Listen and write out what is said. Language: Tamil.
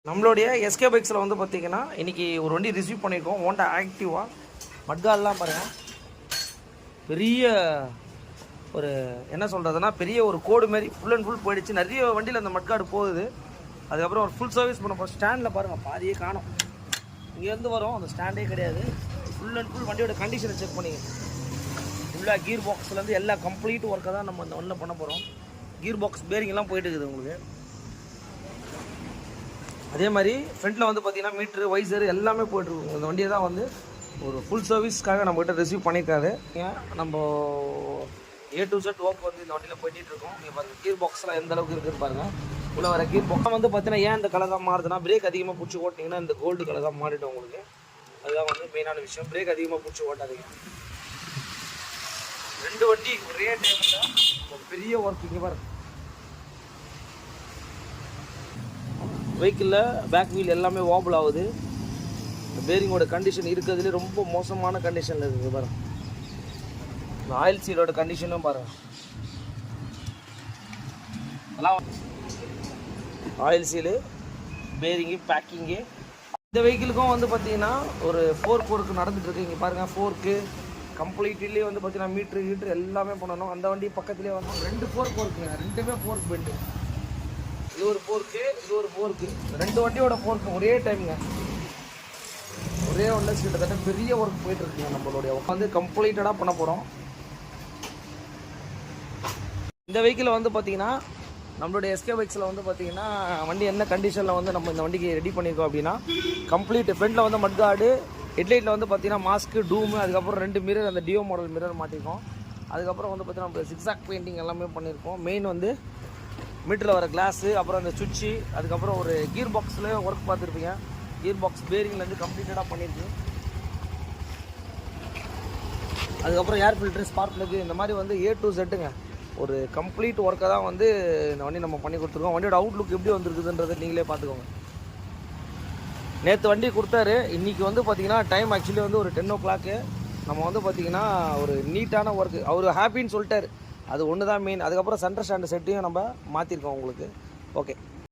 நம்மளுடைய எஸ்கே பைக்ஸில் வந்து பார்த்திங்கன்னா இன்றைக்கி ஒரு வண்டி ரிசீவ் பண்ணியிருக்கோம். ஹோண்டா ஆக்டிவா மட்கால்லாம் பாருங்கள். பெரிய ஒரு என்ன சொல்கிறதுனா பெரிய ஒரு கோடு மாரி ஃபுல் அண்ட் ஃபுல் போயிடுச்சு. நிறைய வண்டியில் அந்த மட்காடு போகுது. அதுக்கப்புறம் ஒரு ஃபுல் சர்வீஸ் பண்ண போகிறோம். ஸ்டாண்டில் பாருங்கள் பாதியே காணும். இங்கேருந்து வரும் அந்த ஸ்டாண்டே கிடையாது. ஃபுல் அண்ட் ஃபுல் வண்டியோட கண்டிஷனை செக் பண்ணி ஃபுல்லாக கீர் பாக்ஸ்லேருந்து எல்லா கம்ப்ளீட் ஒர்க்கை தான் நம்ம இந்த ஒன்றில் பண்ண போகிறோம். கீர் பாக்ஸ் பேரிங்கெல்லாம் போயிட்டு இருக்குது உங்களுக்கு. அதே மாதிரி ஃப்ரண்ட்டில் வந்து பார்த்தீங்கன்னா மீட்ரு வைசர் எல்லாமே போய்ட்டுருக்குங்க. இந்த வண்டியை தான் வந்து ஒரு ஃபுல் சர்வீஸ்க்காக நம்மகிட்ட ரிசீவ் பண்ணியிருக்காரு. நம்ம A to Z ஒர்க் வந்து இந்த வண்டியில் போயிட்டு இருக்கோம். நீங்கள் பாருங்கள் கீர் பாக்ஸ்லாம் எந்த அளவுக்கு இருக்குதுன்னு பாருங்கள். உள்ள வர கீர் பாக்ஸ் வந்து பார்த்தீங்கன்னா ஏன் இந்த கலர் தான் மாறுதுன்னா பிரேக் அதிகமாக பிடிச்சி ஓட்டிங்கன்னா இந்த கோல்டு கலர் தான் மாறிடும் உங்களுக்கு. அதுதான் வந்து மெயினான விஷயம். பிரேக் அதிகமாக பிடிச்சி ஓட்டாதீங்க. ரெண்டு வண்டி ஒரே டைமில் ஒரு பெரிய ஒர்க். இங்கே பாருங்கள் வெஹிக்கிளில் பேக் வீல் எல்லாமே வாபிள் ஆகுது. பேரிங்கோட கண்டிஷன் இருக்கிறதுலே ரொம்ப மோசமான கண்டிஷனில் இருக்குது பாருங்கள். இந்த ஆயில் சீலோட கண்டிஷனும் பாருங்கள். அதெல்லாம் ஆயில் சீலு பேரிங்கு பேக்கிங்கு. இந்த வெஹிக்கிளுக்கும் வந்து பார்த்திங்கன்னா ஒரு ஃபோர்க் ஒர்க்கு நடந்துகிட்ருக்கு. இங்கே பாருங்கள் ஃபோர்க்கு கம்ப்ளீட்லேயே வந்து பார்த்திங்கன்னா மீட்ரு எல்லாமே பண்ணணும். அந்த வண்டி பக்கத்துலேயே வந்து ரெண்டு ஃபோர்க் ஒர்க்குங்க. ரெண்டுமே ஃபோர்க் பெல்ட்டு. இது ஒரு ஃபோர்க்கு இது ஒரு ஃபோர்க்கு. ரெண்டு வண்டியோட ஃபோர்க்கு ஒரே டைமுங்க. ஒரே ஒன்று கிட்டத்தட்ட பெரிய ஒர்க் போயிட்டு இருக்குங்க. நம்மளுடைய உட்காந்து கம்ப்ளீட்டடாக பண்ண போகிறோம். இந்த வெஹிக்கிள் வந்து பார்த்தீங்கன்னா நம்மளுடைய எஸ்கே பைக்ஸில் வந்து பார்த்தீங்கன்னா வண்டி என்ன கண்டிஷனில் வந்து நம்ம இந்த வண்டிக்கு ரெடி பண்ணியிருக்கோம் அப்படின்னா கம்ப்ளீட் ஃப்ரண்ட்டில் வந்து மட்கார்டு, ஹெட்லைட்டில் வந்து பார்த்தீங்கன்னா மாஸ்க்கு, டூமு, அதுக்கப்புறம் ரெண்டு மிரர் அந்த டியோ மாடல் மிரர் மாட்டியிருக்கோம். அதுக்கப்புறம் வந்து பார்த்தீங்கன்னா நம்ம சிக்ஸாக் பெயிண்டிங் எல்லாமே பண்ணியிருக்கோம். மெயின் வந்து மீட்டரில் வர கிளாஸு, அப்புறம் அந்த சுவிட்சு, அதுக்கப்புறம் ஒரு கீர் பாக்ஸில் ஒர்க் பார்த்துருப்பீங்க. கீர் பாக்ஸ் பேரிங்லேருந்து கம்ப்ளீட்டடாக பண்ணியிருக்கு. அதுக்கப்புறம் ஏர் ஃபில்ட்ரு, ஸ்பார்க் ப்ளக்கு, இந்த மாதிரி வந்து A to Zங்க ஒரு கம்ப்ளீட் ஒர்க்கை தான் வந்து இந்த வண்டி நம்ம பண்ணி கொடுத்துருக்கோம். வண்டியோட அவுட்லுக் எப்படி வந்துருக்குதுன்றதை நீங்களே பார்த்துக்கோங்க. நேற்று வண்டி கொடுத்தாரு. இன்றைக்கி வந்து பார்த்திங்கன்னா டைம் ஆக்சுவலி வந்து ஒரு 10 o'clock. நம்ம வந்து பார்த்திங்கன்னா ஒரு நீட்டான ஒர்க்கு அவர் ஹாப்பின்னு சொல்லிட்டார். அது ஒன்று தான் மெயின். அதுக்கப்புறம் சென்டர் ஸ்டாண்டு செட்டையும் நம்ம மாற்றிருக்கோம் உங்களுக்கு. ஓகே.